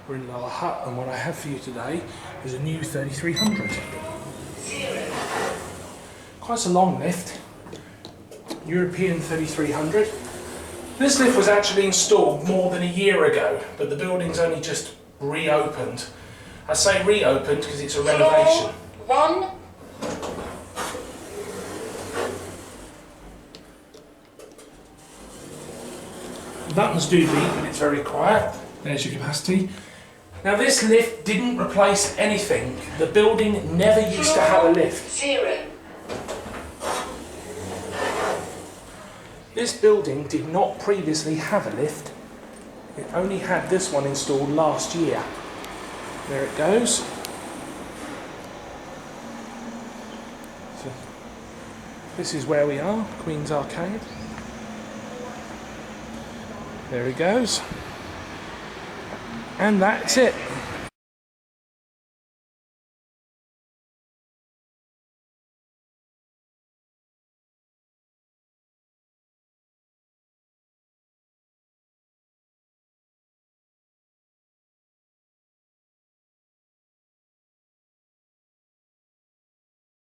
We're in Lower Hutt, and what I have for you today is a new 3300. Quite a long lift, European 3300. This lift was actually installed more than a year ago, but the building's only just reopened. I say reopened because it's a renovation. One. The buttons do beep, but it's very quiet. There's your capacity. Now this lift didn't replace anything. The building never used to have a lift. 0. This building did not previously have a lift. It only had this one installed last year. There it goes. So, this is where we are, Queen's Arcade. There he goes. And that's it.